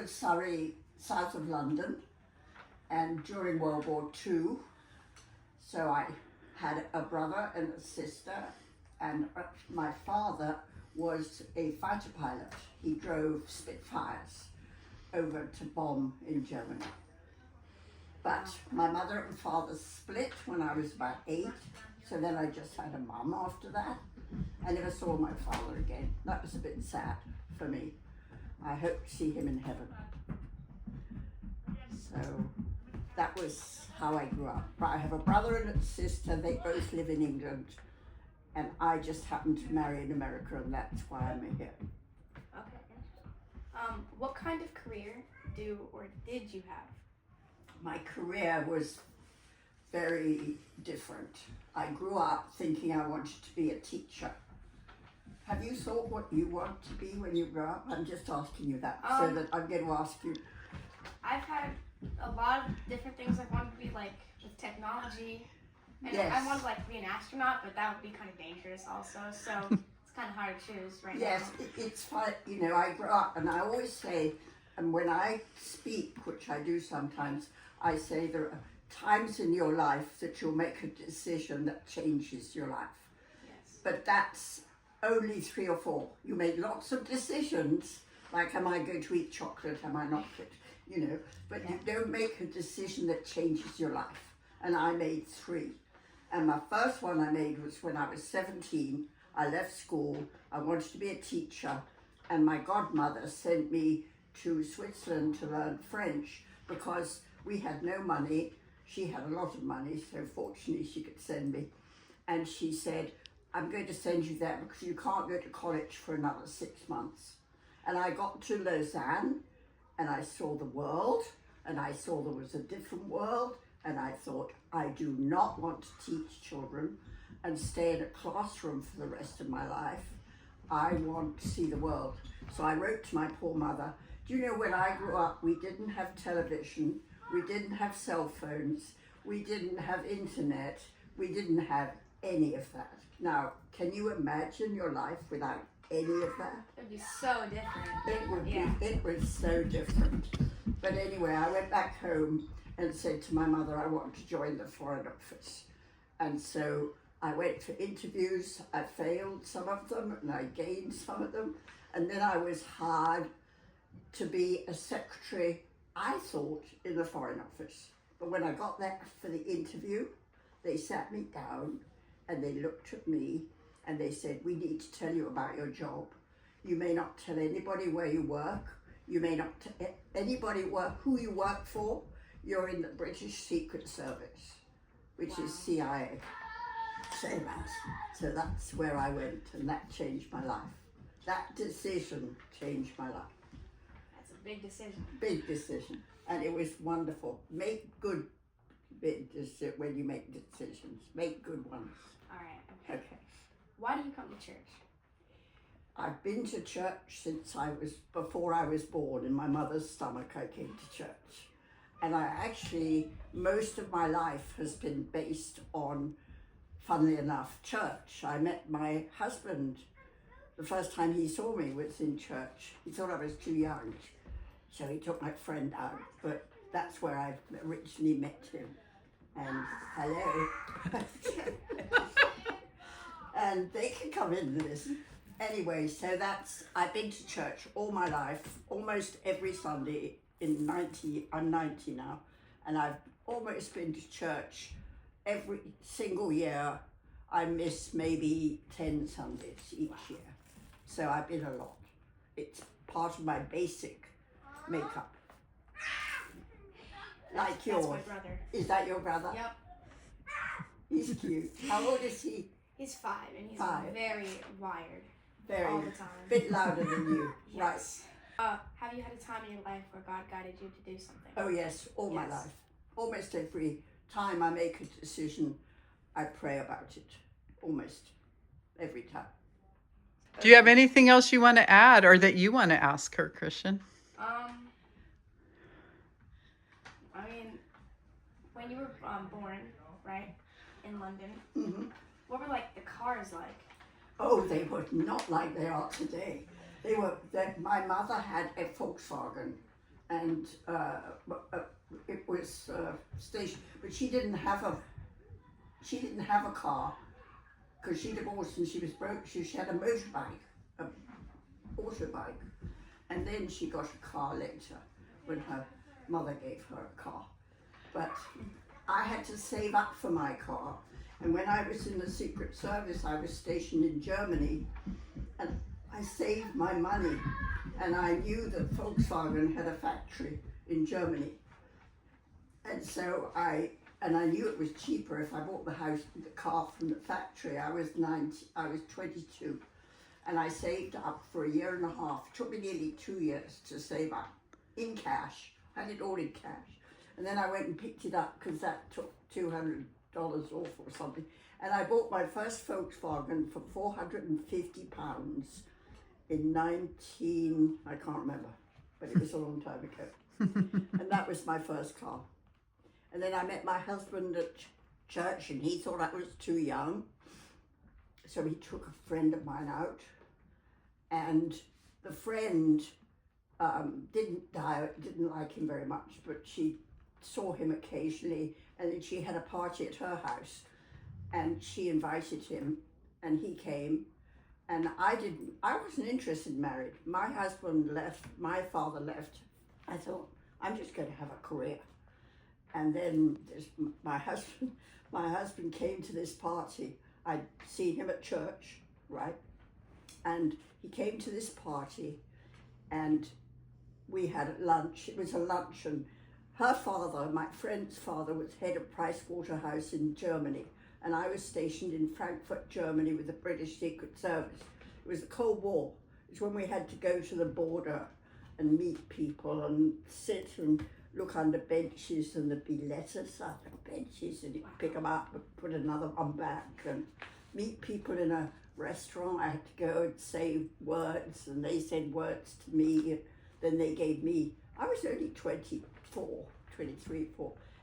Salford, Surrey, south of London, and during World War II, so I had a brother and a sister, and my father was a fighter pilot. He drove Spitfires over to bomb in Germany. But my mother and father split when I was about 8, so then I just had a mum after that. I never saw my father again. That was a bit sad for me. I hope to see him in heaven. So that was how I grew up. But I have a brother and a sister. They both live in England, and I just happened to marry in America, and that's why I'm here. Okay. What kind of career did you have? My career was very different. I grew up thinking I wanted to be a teacher. Have you thought what you want to be when you grow up? I'm just asking you that so that I'm going to ask you. I've had a lot of different things I wanted to be, like with technology. And Yes. I wanted to be an astronaut, but that would be kind of dangerous also. So it's kind of hard to choose right now. Yes, it's fun. You know, I grew up, and I always say, and when I speak, which I do sometimes, I say there are times in your life that you'll make a decision that changes your life. Yes. But that's only 3 or 4. You make lots of decisions, like am I going to eat chocolate, am I not going to, you know, but you don't make a decision that changes your life. And I made 3. And my first one I made was when I was 17. I left school, I wanted to be a teacher, and my godmother sent me to Switzerland to learn French because we had no money. She had a lot of money, so fortunately she could send me. And she said, I'm going to send you there because you can't go to college for another 6 months. And I got to Lausanne, and I saw the world, and I saw there was a different world, and I thought, I do not want to teach children and stay in a classroom for the rest of my life. I want to see the world. So I wrote to my poor mother, do you know when I grew up, we didn't have television, we didn't have cell phones, we didn't have internet, we didn't have any of that. Now, can you imagine your life without any of that? It would be so different. It would Yeah. be, it was so different. But anyway, I went back home and said to my mother, I want to join the Foreign Office. And so I went for interviews, I failed some of them, and I gained some of them. And then I was hired to be a secretary, I thought, in the Foreign Office. But when I got there for the interview, they sat me down and they looked at me and they said, we need to tell you about your job. You may not tell anybody where you work. You may not tell anybody who you work for. You're in the British Secret Service, which is CIA. Same as. So that's where I went, and that changed my life. That decision changed my life. That's a big decision. Big decision. And it was wonderful. Make good when you make decisions. Make good ones. All right. Okay. Why do you come to church? I've been to church since before I was born. In my mother's stomach, I came to church. And I actually, most of my life has been based on, funnily enough, church. I met my husband, the first time he saw me was in church. He thought I was too young, so he took my friend out. But that's where I originally met him. And hello. And they can come in and listen. Anyway, so I've been to church all my life, almost every Sunday. I'm 90 now, and I've almost been to church every single year. I miss maybe 10 Sundays each year. So I've been a lot. It's part of my basic makeup. Like yours. That's my brother. Is that your brother? Yep. He's cute. How old is he? He's 5, and he's 5. very wired. Very. All the time. Bit louder than you. Yes. Have you had a time in your life where God guided you to do something? Oh yes, all my life. Almost every time I make a decision, I pray about it. Almost every time. Do you have anything else you want to add or that you want to ask her, Christian? I mean, when you were born, right, in London, what were the cars like? Oh, they were not like they are today. My mother had a Volkswagen, and it was stationed. But she didn't have a car because she divorced and she was broke. She had a motorbike, a autobike, and then she got a car later when her mother gave her a car. But I had to save up for my car, and when I was in the Secret Service, I was stationed in Germany, and I saved my money, and I knew that Volkswagen had a factory in Germany, and so I knew it was cheaper if I bought the car from the factory. I was 22, and I saved up for a year and a half. It took me nearly 2 years to save up in cash. I had it all in cash, and then I went and picked it up because that took $200 off or something, and I bought my first Volkswagen for £450 in I can't remember, but it was a long time ago. And that was my first car. And then I met my husband at church, and he thought I was too young, so he took a friend of mine out, and the friend didn't like him very much, but she saw him occasionally, and then she had a party at her house, and she invited him, and he came. And I wasn't interested in marriage. My husband left, my father left. I thought, I'm just going to have a career. And then my husband came to this party. I'd seen him at church, right? And he came to this party, and we had lunch. It was a luncheon. Her father, my friend's father, was head of Pricewaterhouse in Germany, and I was stationed in Frankfurt, Germany with the British Secret Service. It was the Cold War. It's when we had to go to the border and meet people and sit and look under benches, and there'd be letters under benches, and you'd pick them up and put another one back, and meet people in a restaurant. I had to go and say words, and they said words to me, and then they gave me, I was only 23, 4.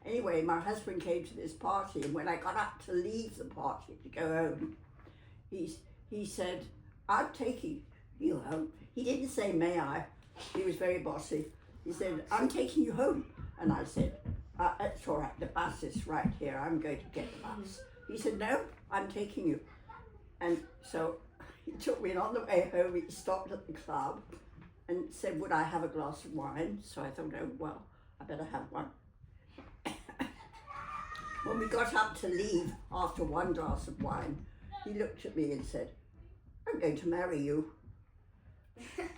Anyway, my husband came to this party, and when I got up to leave the party to go home, he said, I'm taking you home. He didn't say, may I? He was very bossy. He said, I'm taking you home. And I said, it's all right, the bus is right here. I'm going to get the bus. He said, no, I'm taking you. And so he took me, and on the way home, he stopped at the club and said, would I have a glass of wine? So I thought, oh, well, I better have one. When we got up to leave after one glass of wine, he looked at me and said, I'm going to marry you.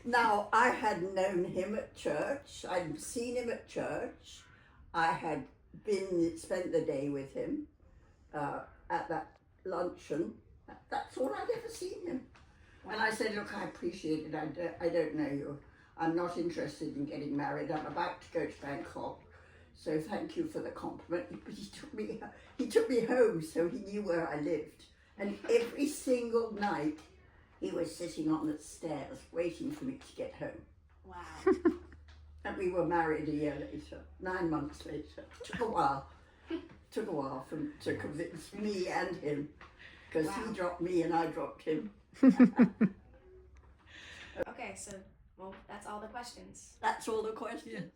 Now, I had known him at church. I'd seen him at church. I had spent the day with him at that luncheon. That's all I'd ever seen him. Wow. And I said, look, I appreciate it. I don't know you. I'm not interested in getting married. I'm about to go to Bangkok. So thank you for the compliment. But he took me home, so he knew where I lived. And every single night, he was sitting on the stairs waiting for me to get home. Wow. And we were married a year later, 9 months later. Took a while. To convince me and him, because wow. He dropped me and I dropped him. Okay, so, well, that's all the questions. That's all the questions.